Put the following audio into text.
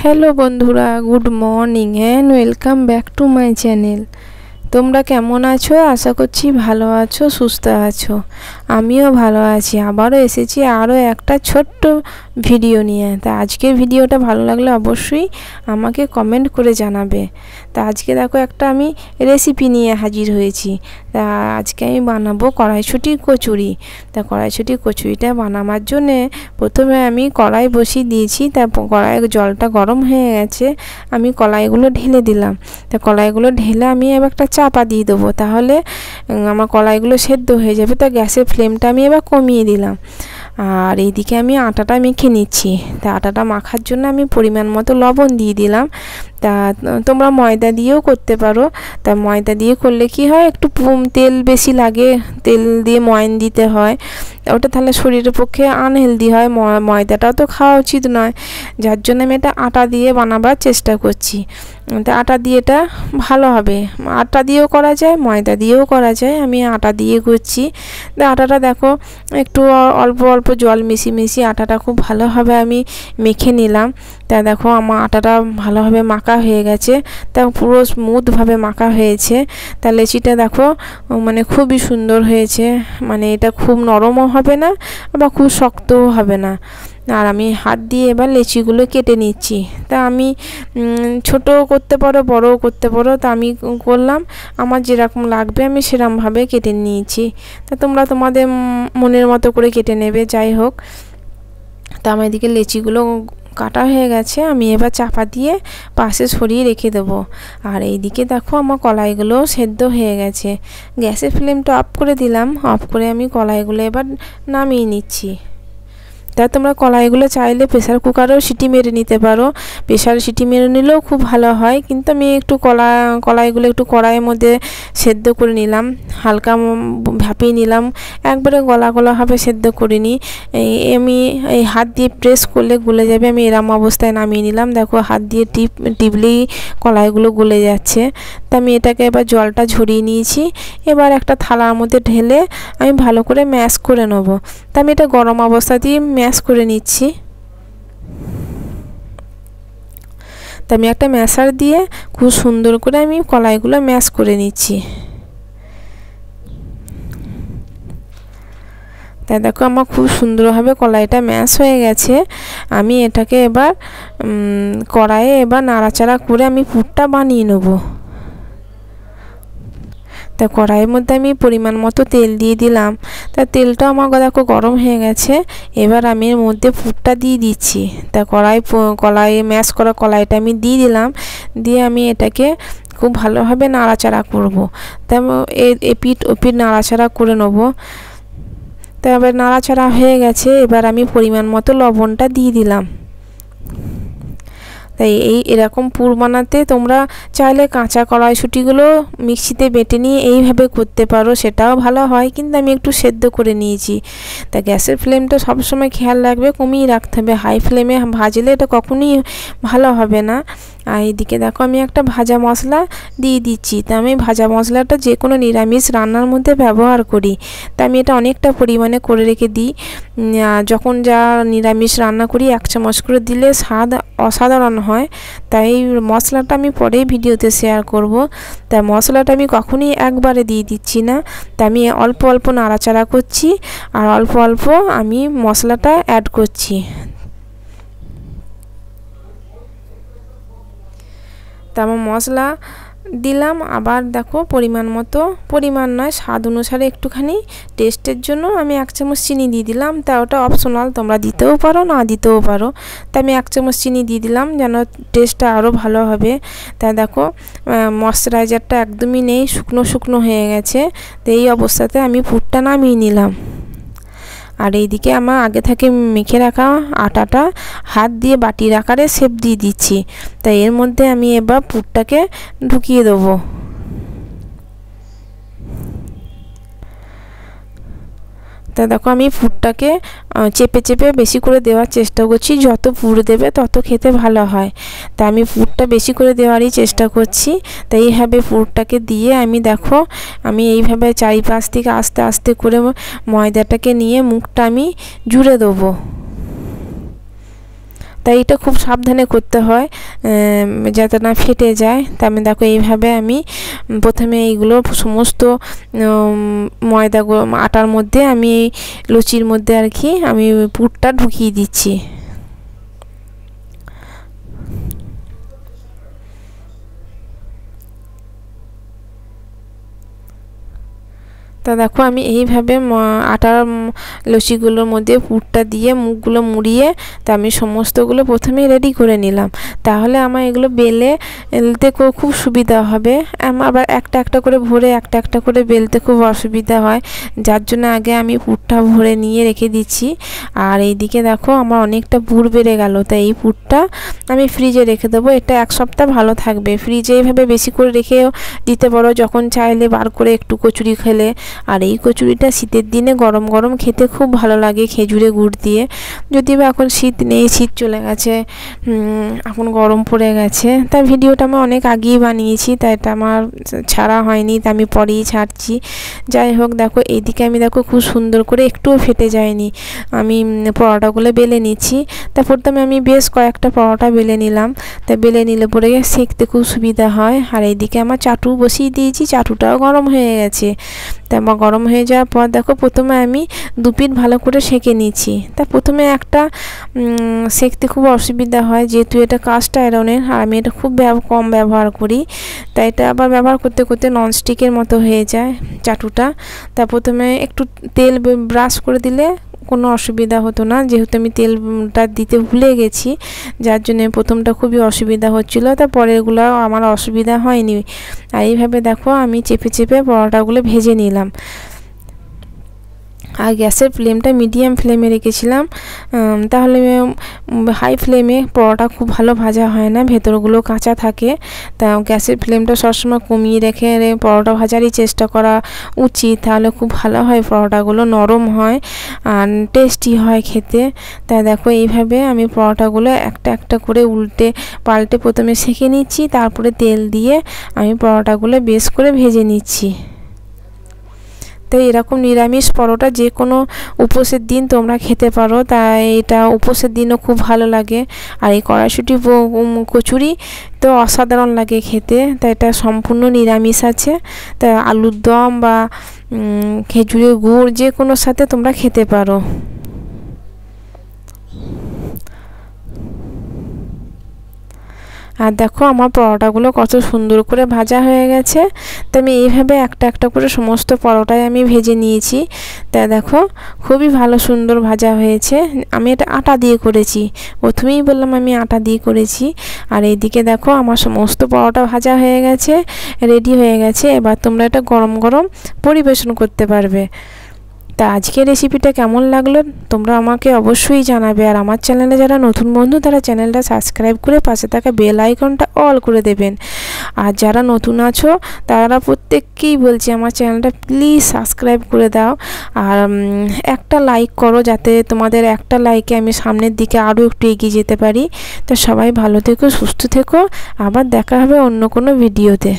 Hello বন্ধুরা, good morning and welcome back to my channel. তোমরা কেমন আছো? আশা করছি ভালো আছো, সুস্থ আছো। আমিও ভালো আছি। আবারও এসেছি আরও একটা ছোট্ট ভিডিও নিয়ে। তা আজকের ভিডিওটা ভালো লাগলে অবশ্যই আমাকে কমেন্ট করে জানাবে। তা আজকে দেখো একটা আমি রেসিপি নিয়ে হাজির হয়েছি। তা আজকে আমি বানাবো কড়াইশুঁটির কচুরি। তা কড়াইশুঁটির কচুরিটা বানাবার জন্যে প্রথমে আমি কড়াই বসিয়ে দিয়েছি। তারপর কড়াইয়ের জলটা গরম হয়ে গেছে, আমি কড়াইগুলো ঢেলে দিলাম। তা কড়াইগুলো ঢেলে আমি এবার একটা চাপা দিয়ে দেবো, তাহলে আমার কড়াইগুলো সেদ্ধ হয়ে যাবে। তা গ্যাসের ফ্লেমটা আমি এবার কমিয়ে দিলাম। আর এইদিকে আমি আটাটা মেখে নিচ্ছি। তা আটাটা মাখার জন্য আমি পরিমাণ মতো লবণ দিয়ে দিলাম। তা তোমরা ময়দা দিয়েও করতে পারো। তা ময়দা দিয়ে করলে কি হয়, একটু তেল বেশি লাগে, তেল দিয়ে ময়ান দিতে হয়, ওটা তাহলে শরীরের পক্ষে আনহেলদি হয়। ময়দাটাও তো খাওয়া উচিত নয়, যার জন্য আমি এটা আটা দিয়ে বানাবার চেষ্টা করছি। তা আটা দিয়ে এটা ভালো হবে। আটা দিয়েও করা যায়, ময়দা দিয়েও করা যায়, আমি আটা দিয়ে করছি। তা আটাটা দেখো একটু অল্প অল্প জল মিশিয়ে আটাটা খুব ভালোভাবে আমি মেখে নিলাম। তা দেখো আমার আটাটা ভালোভাবে মাখা হয়ে গেছে। তা পুরো স্মুথভাবে মাখা হয়েছে। তা লেচিটা দেখো মানে খুবই সুন্দর হয়েছে। মানে এটা খুব নরমও হবে না, আবার খুব শক্তও হবে না। আর আমি হাত দিয়ে এবার লেচিগুলো কেটে নিচ্ছি। তা আমি ছোটও করতে পারো, বড়ও করতে পারো। তা আমি করলাম, আমার যেরকম লাগবে আমি সেরকমভাবে কেটে নিয়েছি। তা তোমরা তোমাদের মনের মতো করে কেটে নেবে, যাই হোক। তা আমার এদিকে লেচিগুলো কাটা হয়ে গেছে, আমি এবার চাপা দিয়ে পাশে সরিয়ে রেখে দেবো। আর এইদিকে দেখো আমার কলাইগুলো সেদ্ধ হয়ে গেছে। গ্যাসের ফ্লেমটা অফ করে দিলাম। অফ করে আমি কলাইগুলো এবার নামিয়ে নিচ্ছি। তা তোমরা কলাইগুলো চাইলে প্রেসার কুকারেও সিটি মেরে নিতে পারো, প্রেসারে সিটি মেরে নিলেও খুব ভালো হয়। কিন্তু আমি একটু কলাইগুলো একটু কড়াইয়ের মধ্যে সেদ্ধ করে নিলাম, হালকা ভাপিয়ে নিলাম, একবারে গলাভাবে সেদ্ধ করিনি। আমি এই হাত দিয়ে প্রেস করলে গলে যাবে, আমি এরম অবস্থায় নামিয়ে নিলাম। দেখো হাত দিয়ে টিপলেই কলাইগুলো গলে যাচ্ছে। তা আমি এটাকে এবার জলটা ঝরিয়ে নিয়েছি। এবার একটা থালার মধ্যে ঢেলে আমি ভালো করে ম্যাশ করে নেবো। তা আমি এটা গরম অবস্থাতেই ম্যাশ করে নিচ্ছি। তা আমি একটা ম্যাশার দিয়ে খুব সুন্দর করে আমি কলাইগুলো ম্যাশ করে নিচ্ছি। তাই দেখো আমার খুব সুন্দরভাবে কলাইটা ম্যাশ হয়ে গেছে। আমি এটাকে এবার কড়াইয়ে এবার নাড়াচাড়া করে আমি পুরটা বানিয়ে নেব। তা কড়াইয়ের মধ্যে আমি পরিমাণ মতো তেল দিয়ে দিলাম। তা তেলটা আমার দেখো গরম হয়ে গেছে। এবার আমি এর মধ্যে পুরটা দিয়ে দিচ্ছি। তা কড়াইয়ে ম্যাশ করা কলাইটা আমি দিয়ে দিলাম। দিয়ে আমি এটাকে খুব ভালোভাবে নাড়াচাড়া করব। তা এপিঠ ওপিঠ নাড়াচাড়া করে নেব। তা এবার নাড়াচাড়া হয়ে গেছে। এবার আমি পরিমাণ মতো লবণটা দিয়ে দিলাম। তাই এরকম পুর বানাতে তোমরা চাইলে কাঁচা কড়াইশুঁটিগুলো মিক্সিতে বেটে নিয়ে এইভাবে করতে পারো, সেটাও ভালো হয়। কিন্তু আমি একটু সেদ্ধ করে নিয়েছি। তা গ্যাসের ফ্লেমটা সবসময় খেয়াল রাখবে, কমিয়ে রাখতে হবে। হাই ফ্লেমে ভাজলে এটা কখনোই ভালো হবে না। আর এইদিকে দেখো আমি একটা ভাজা মশলা দিয়ে দিচ্ছি। তা আমি ভাজা মশলাটা যে কোনো নিরামিষ রান্নার মধ্যে ব্যবহার করি। তা আমি এটা অনেকটা পরিমাণে করে রেখে দিই। যখন যা নিরামিষ রান্না করি 1 চামচ করে দিলে স্বাদ অসাধারণ হয়। তাই মশলাটা আমি পরেই ভিডিওতে শেয়ার করব। তা মশলাটা আমি কখনোই একবারে দিয়ে দিচ্ছি না। তা আমি অল্প অল্প নাড়াচাড়া করছি আর অল্প অল্প আমি মশলাটা অ্যাড করছি। তা আমার মশলা দিলাম। আবার দেখো পরিমাণ মতো, পরিমাণ নয় স্বাদ অনুসারে একটুখানি টেস্টের জন্য আমি 1 চামচ চিনি দিয়ে দিলাম। তা ওটা অপশনাল, তোমরা দিতেও পারো না দিতেও পারো। তা আমি 1 চামচ চিনি দিয়ে দিলাম যেন টেস্টটা আরও ভালো হবে। তা দেখো ময়েশ্চারাইজারটা একদমই নেই, শুকনো শুকনো হয়ে গেছে। তো এই অবস্থাতে আমি পুরটা নামিয়ে নিলাম। আর এইদিকে আমার আগে থেকে মেখে রাখা আটাটা হাত দিয়ে বাটির আকারে শেপ দিয়ে দিচ্ছি। তাই এর মধ্যে আমি এবার পুরটাকে ঢুকিয়ে দেবো। তা দেখো আমি পুরটাকে চেপে চেপে বেশি করে দেওয়ার চেষ্টা করছি। যত পুর দেবে তত খেতে ভালো হয়। তা আমি পুরটা বেশি করে দেওয়ারই চেষ্টা করছি। তাই এইভাবে পুরটাকে দিয়ে আমি দেখো আমি এইভাবে চারিপাশ থেকে আস্তে আস্তে করে ময়দাটাকে নিয়ে মুখটা আমি জুড়ে দেবো। তাই এটা খুব সাবধানে করতে হয় যাতে না ফেটে যায়। তা আমি দেখো এইভাবে আমি প্রথমে এইগুলো সমস্ত ময়দা আটার মধ্যে আমি লুচির মধ্যে আর কি আমি পুরটা ঢুকিয়ে দিচ্ছি। তা দেখো আমি এইভাবে আটার লুচিগুলোর মধ্যে পুরটা দিয়ে মুখগুলো মুড়িয়ে তা আমি সমস্তগুলো প্রথমেই রেডি করে নিলাম, তাহলে আমার এগুলো বেলতে খুব সুবিধা হবে। আবার একটা একটা করে ভরে একটা একটা করে বেলতে খুব অসুবিধা হয়, যার জন্য আগে আমি পুরটা ভরে নিয়ে রেখে দিচ্ছি। আর এইদিকে দেখো আমার অনেকটা পুর বেড়ে গেল, তাই এই পুরটা আমি ফ্রিজে রেখে দেবো। এটা 1 সপ্তাহ ভালো থাকবে। ফ্রিজে এইভাবে বেশি করে রেখেও দিতে পারো, যখন চাইলে বার করে একটু কচুরি খেলে। আর এই কচুরিটা শীতের দিনে গরম গরম খেতে খুব ভালো লাগে খেজুরে গুড় দিয়ে। যদিও বা এখন শীত নেই, শীত চলে গেছে, এখন গরম পড়ে গেছে। তাই ভিডিওটা আমি অনেক আগেই বানিয়েছি, তাই এটা আমার ছাড়া হয়নি, তা আমি পরেই ছাড়ছি। যাই হোক দেখো এইদিকে আমি দেখো খুব সুন্দর করে একটুও ফেটে যায়নি। আমি পরোটাগুলো বেলে নিচ্ছি। তা প্রথমে আমি বেশ কয়েকটা পরোটা বেলে নিলাম, তা বেলে নিলে পরে সেঁকতে খুব সুবিধা হয়। আর এইদিকে আমার চাটু বসিয়ে দিয়েছি, চাটুটাও গরম হয়ে গেছে। তা আমার গরম হয়ে যাওয়ার পর দেখো প্রথমে আমি 2 পিঠ ভালো করে সেঁকে নিচ্ছি। তা প্রথমে একটা সেঁকতে খুব অসুবিধা হয়, যেহেতু এটা কাস্ট আয়রনের আর আমি এটা খুব কম ব্যবহার করি, তাই এটা আবার ব্যবহার করতে করতে ননস্টিকের মতো হয়ে যায় চাটুটা। তা প্রথমে একটু তেল ব্রাশ করে দিলে কোনো অসুবিধা হতো না, যেহেতু আমি তেলটা দিতে ভুলে গেছি, যার জন্য প্রথমটা খুবই অসুবিধা হচ্ছিলো। তা পরেরগুলো আমার অসুবিধা হয়নি। আর এইভাবে দেখো আমি চেপে চেপে পরোটাগুলো ভেজে নিলাম। আর গ্যাসের ফ্লেমটা মিডিয়াম ফ্লেমে রেখেছিলাম, তাহলে হাই ফ্লেমে পরোটা খুব ভালো ভাজা হয় না, ভেতরগুলো কাঁচা থাকে। তা গ্যাসের ফ্লেমটা সবসময় কমিয়ে রেখে পরোটা ভাজারই চেষ্টা করা উচিত, তাহলে খুব ভালো হয়, পরোটাগুলো নরম হয় আর টেস্টি হয় খেতে। তা দেখো এইভাবে আমি পরোটাগুলো একটা একটা করে উল্টে পাল্টে প্রথমে সেঁকে নিচ্ছি, তারপরে তেল দিয়ে আমি পরোটাগুলো বেশ করে ভেজে নিচ্ছি। তাই এরকম নিরামিষ পরোটা যে কোনো উপোসের দিন তোমরা খেতে পারো, তাই এটা উপোসের দিনও খুব ভালো লাগে। আর এই কড়াইশুঁটি কচুরি তো অসাধারণ লাগে খেতে। তাই এটা সম্পূর্ণ নিরামিষ আছে, তাই আলুর দম বা খেজুরের গুড় যে কোনোর সাথে তোমরা খেতে পারো। আর দেখো আমার পরোটাগুলো কত সুন্দর করে ভাজা হয়ে গেছে। তো আমি এইভাবে একটা একটা করে সমস্ত পরোটাই আমি ভেজে নিয়েছি। তা দেখো খুবই ভালো সুন্দর ভাজা হয়েছে। আমি এটা আটা দিয়ে করেছি, প্রথমেই বললাম আমি আটা দিয়ে করেছি। আর এইদিকে দেখো আমার সমস্ত পরোটা ভাজা হয়ে গেছে, রেডি হয়ে গেছে। এবার তোমরা এটা গরম গরম পরিবেশন করতে পারবে। তা আজকের রেসিপিটা কেমন লাগলো তোমরা আমাকে অবশ্যই জানাবে। আর আমার চ্যানেলে যারা নতুন বন্ধু তারা চ্যানেলটা সাবস্ক্রাইব করে পাশে থাকা বেল আইকনটা অল করে দেবেন। আর যারা নতুন আছো তারা প্রত্যেককেই বলছি আমার চ্যানেলটা প্লিজ সাবস্ক্রাইব করে দাও। আর একটা লাইক করো, যাতে তোমাদের একটা লাইকে আমি সামনের দিকে আরও একটু এগিয়ে যেতে পারি। তো সবাই ভালো থেকো, সুস্থ থেকো, আবার দেখা হবে অন্য কোনো ভিডিওতে।